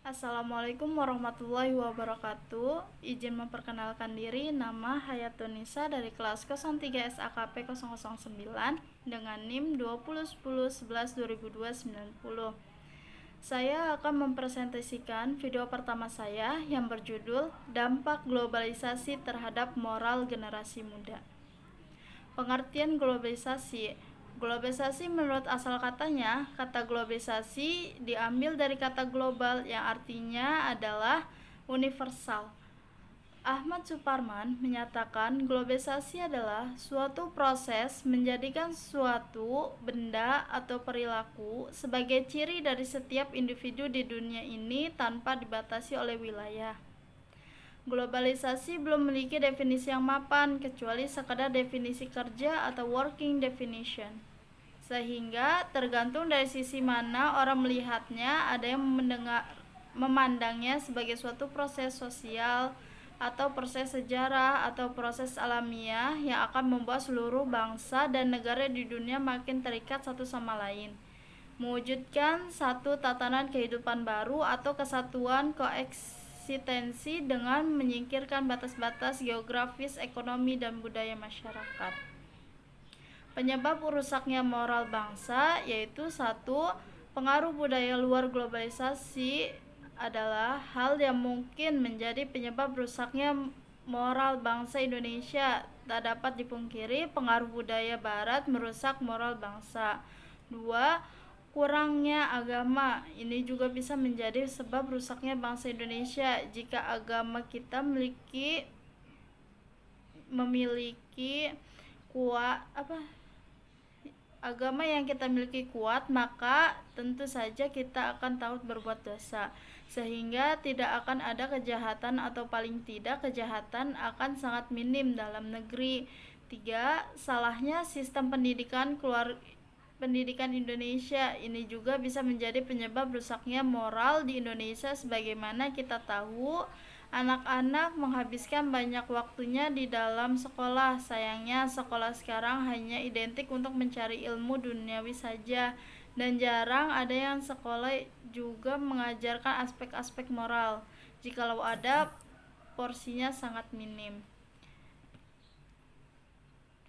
Assalamualaikum warahmatullahi wabarakatuh. Izin memperkenalkan diri, nama Hayatunisa dari kelas 03 SAKP 009 dengan NIM 201011 2002 90. Saya akan mempresentasikan video pertama saya yang berjudul Dampak Globalisasi Terhadap Moral Generasi Muda. Pengertian globalisasi. Globalisasi menurut asal katanya, kata globalisasi diambil dari kata global yang artinya adalah universal. Ahmad Suparman menyatakan globalisasi adalah suatu proses menjadikan suatu benda atau perilaku sebagai ciri dari setiap individu di dunia ini tanpa dibatasi oleh wilayah. Globalisasi belum memiliki definisi yang mapan kecuali sekadar definisi kerja atau working definition. Sehingga tergantung dari sisi mana orang melihatnya, ada yang memandangnya sebagai suatu proses sosial atau proses sejarah atau proses alamiah yang akan membuat seluruh bangsa dan negara di dunia makin terikat satu sama lain, mewujudkan satu tatanan kehidupan baru atau kesatuan koeksistensi dengan menyingkirkan batas-batas geografis, ekonomi, dan budaya masyarakat. Penyebab rusaknya moral bangsa yaitu satu, pengaruh budaya luar globalisasi adalah hal yang mungkin menjadi penyebab rusaknya moral bangsa Indonesia. Tak dapat dipungkiri pengaruh budaya barat merusak moral bangsa. Dua, kurangnya agama. Ini juga bisa menjadi sebab rusaknya bangsa Indonesia jika agama kita memiliki agama yang kita miliki kuat, maka tentu saja kita akan takut berbuat dosa, sehingga tidak akan ada kejahatan atau paling tidak kejahatan akan sangat minim dalam negeri. Tiga, salahnya sistem pendidikan Indonesia. Ini juga bisa menjadi penyebab rusaknya moral di Indonesia. Sebagaimana kita tahu, anak-anak menghabiskan banyak waktunya di dalam sekolah. Sayangnya sekolah sekarang hanya identik untuk mencari ilmu duniawi saja, dan jarang ada yang sekolah juga mengajarkan aspek-aspek moral. Jikalau ada, porsinya sangat minim.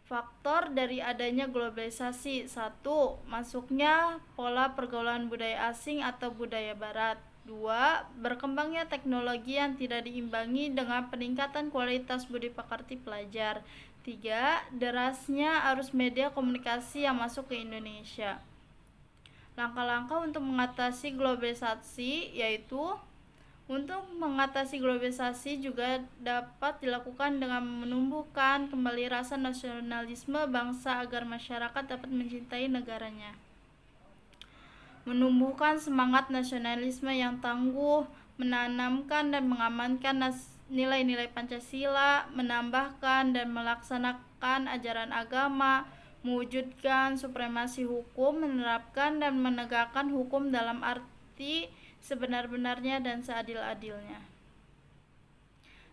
Faktor dari adanya globalisasi. Satu, masuknya pola pergaulan budaya asing atau budaya barat. Dua, berkembangnya teknologi yang tidak diimbangi dengan peningkatan kualitas budi pekerti pelajar. Tiga, derasnya arus media komunikasi yang masuk ke Indonesia. Langkah-langkah untuk mengatasi globalisasi yaitu untuk mengatasi globalisasi juga dapat dilakukan dengan menumbuhkan kembali rasa nasionalisme bangsa agar masyarakat dapat mencintai negaranya. Menumbuhkan semangat nasionalisme yang tangguh, menanamkan dan mengamankan nilai-nilai Pancasila, menambahkan dan melaksanakan ajaran agama, mewujudkan supremasi hukum, menerapkan dan menegakkan hukum dalam arti sebenar-benarnya dan seadil-adilnya.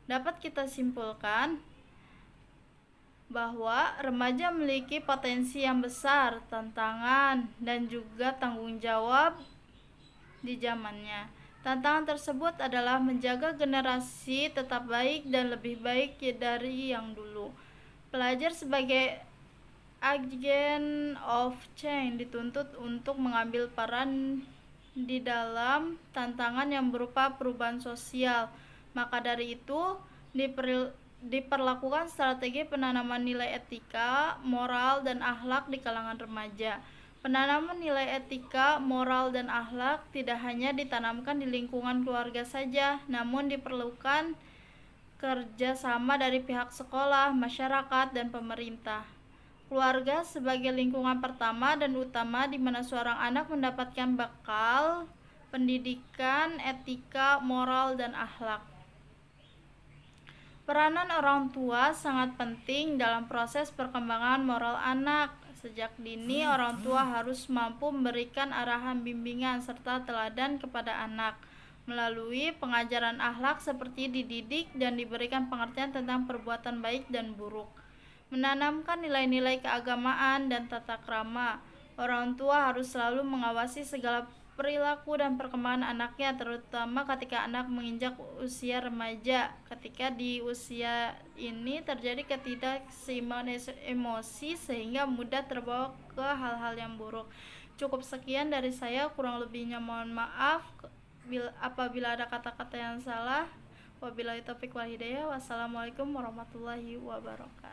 Dapat kita simpulkan bahwa remaja memiliki potensi yang besar, tantangan, dan juga tanggung jawab di zamannya. Tantangan tersebut adalah menjaga generasi tetap baik dan lebih baik dari yang dulu. Pelajar sebagai agen of change dituntut untuk mengambil peran di dalam tantangan yang berupa perubahan sosial. Maka dari itu diperlakukan strategi penanaman nilai etika, moral, dan akhlak di kalangan remaja. Penanaman nilai etika, moral, dan akhlak tidak hanya ditanamkan di lingkungan keluarga saja, namun diperlukan kerjasama dari pihak sekolah, masyarakat, dan pemerintah. Keluarga sebagai lingkungan pertama dan utama di mana seorang anak mendapatkan bekal pendidikan, etika, moral, dan akhlak. Peranan orang tua sangat penting dalam proses perkembangan moral anak. Sejak dini, orang tua harus mampu memberikan arahan bimbingan serta teladan kepada anak melalui pengajaran akhlak seperti dididik dan diberikan pengertian tentang perbuatan baik dan buruk. Menanamkan nilai-nilai keagamaan dan tata krama. Orang tua harus selalu mengawasi segala perilaku dan perkembangan anaknya, terutama ketika anak menginjak usia remaja. Ketika di usia ini terjadi ketidakseimbangan emosi sehingga mudah terbawa ke hal-hal yang buruk. Cukup sekian dari saya, kurang lebihnya mohon maaf apabila ada kata-kata yang salah. Wabillahi taufiq wal hidayah. Wassalamualaikum warahmatullahi wabarakatuh.